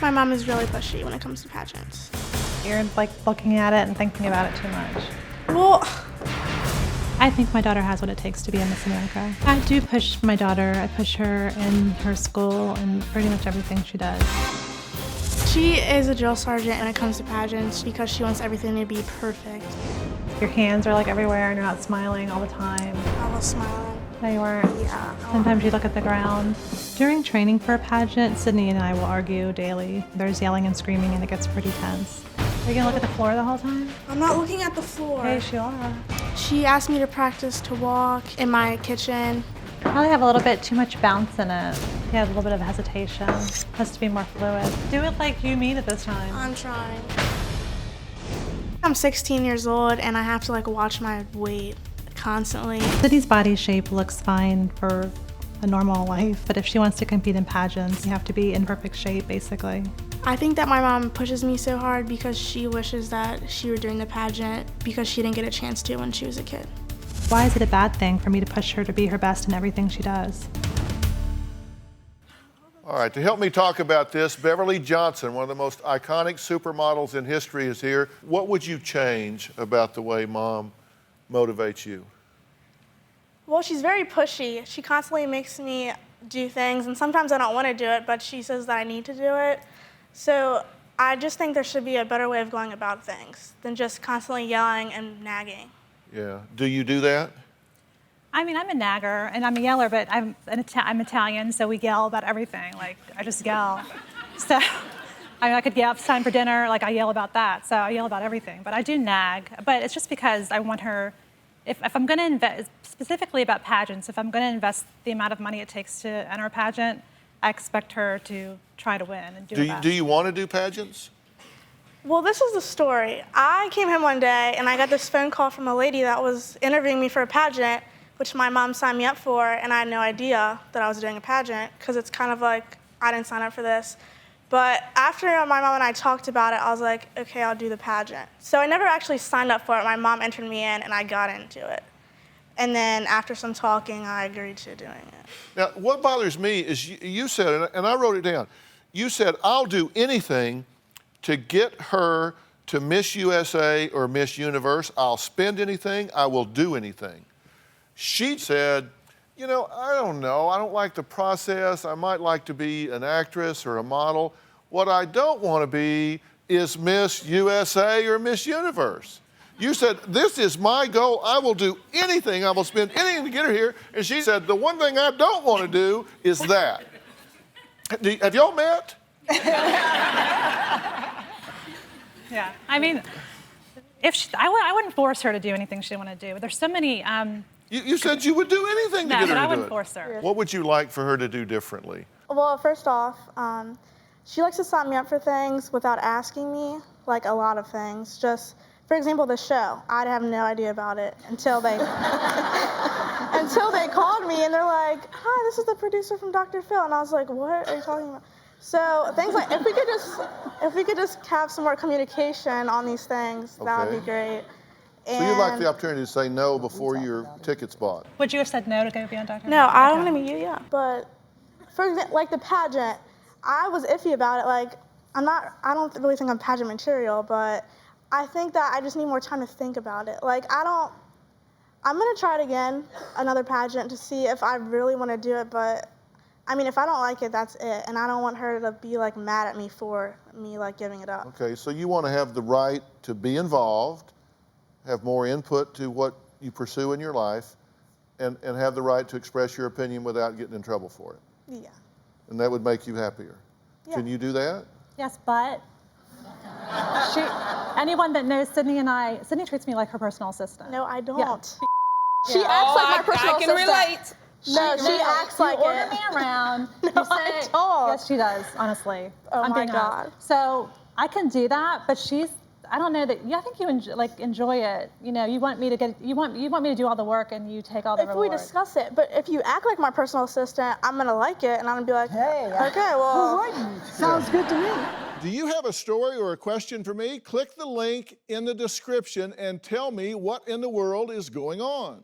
My mom is really pushy when it comes to pageants. You're like looking at it and thinking about it too much. Well, I think my daughter has what it takes to be a Miss America. I do push my daughter. I push her in her school and pretty much everything she does. she is a drill sergeant when it comes to pageants because she wants everything to be perfect. Your hands are like everywhere and you're not smiling all the time. I was smiling. No, you weren't. Yeah. Sometimes you look at the ground. During training for a pageant, Cidnee and I will argue daily. There's yelling and screaming and it gets pretty tense. Are you gonna look at the floor the whole time? I'm not looking at the floor. Yes, you are. She asked me to practice to walk in my kitchen. Probably have a little bit too much bounce in it. You have a little bit of hesitation. Has to be more fluid. Do it like you mean it this time. I'm trying. I'm 16 years old and I have to watch my weight constantly. Cidnee's body shape looks fine for a normal life, but if she wants to compete in pageants, you have to be in perfect shape, basically. I think that my mom pushes me so hard because she wishes that she were doing the pageant because she didn't get a chance to when she was a kid. Why is it a bad thing for me to push her to be her best in everything she does? All right, to help me talk about this, Beverly Johnson, one of the most iconic supermodels in history, is here. What would you change about the way Mom motivates you? Well, she's very pushy. She constantly makes me do things, and sometimes I don't want to do it, but she says that I need to do it. So I just think there should be a better way of going about things than just constantly yelling and nagging. Yeah. Do you do that? I mean, I'm a nagger and I'm a yeller, but I'm Italian, so we yell about everything. I just yell. So I could yell, if it's time for dinner, I yell about that. So I yell about everything, but I do nag. But it's just because I want her, if I'm gonna invest, specifically about pageants, if I'm gonna invest the amount of money it takes to enter a pageant, I expect her to try to win and do her best. Do you want to do pageants? Well, this is the story. I came home one day and I got this phone call from a lady that was interviewing me for a pageant, which my mom signed me up for, and I had no idea that I was doing a pageant because it's kind of like I didn't sign up for this. But after my mom and I talked about it, I was like, okay, I'll do the pageant. So I never actually signed up for it. My mom entered me in and I got into it. And then after some talking, I agreed to doing it. Now, what bothers me is you said, and I wrote it down, you said, I'll do anything to get her to Miss USA or Miss Universe. I'll spend anything, I will do anything. She said, you know, I don't know, I don't like the process. I might like to be an actress or a model. What I don't want to be is Miss USA or Miss Universe. You said, this is my goal. I will do anything. I will spend anything to get her here. And she said, the one thing I don't want to do is that. Have y'all met? Yeah, I mean, I wouldn't force her to do anything she didn't want to do. There's so many. You said you would do anything to get her to do it. No, but I wouldn't force her. What would you like for her to do differently? Well, first off, she likes to sign me up for things without asking me, a lot of things. Just, for example, the show. I'd have no idea about it until they until they called me and they're like, hi, this is the producer from Dr. Phil. And I was like, what are you talking about? So things like, if we could just have some more communication on these things, that would be great. So you'd like the opportunity to say no before your ticket's bought? Would you have said no to go be on Dr. No, I don't want to meet you, yeah. But for example, the pageant, I was iffy about it. I don't really think I'm pageant material, but I think that I just need more time to think about it. I'm gonna try it again, another pageant, to see if I really want to do it, but I mean, if I don't like it, that's it. And I don't want her to be mad at me for me giving it up. Okay, so you want to have the right to be involved, have more input to what you pursue in your life, and have the right to express your opinion without getting in trouble for it. Yeah. And that would make you happier. Yeah. Can you do that? Yes, but anyone that knows Cidnee and I, Cidnee treats me like her personal assistant. No, I don't. Yeah. She acts like my personal I can assistant. relate. No, she acts like you order it. me around. No, you say, I don't. Yes, she does. Honestly, Oh I'm my being God. honest. So I can do that, but I don't know that. I think you enjoy it. You know, you want me to do all the work, and you take all the reward. If we discuss it, but if you act like my personal assistant, I'm gonna like it, and I'm gonna be like, hey, okay, well, Sounds good to me. Do you have a story or a question for me? Click the link in the description and tell me what in the world is going on.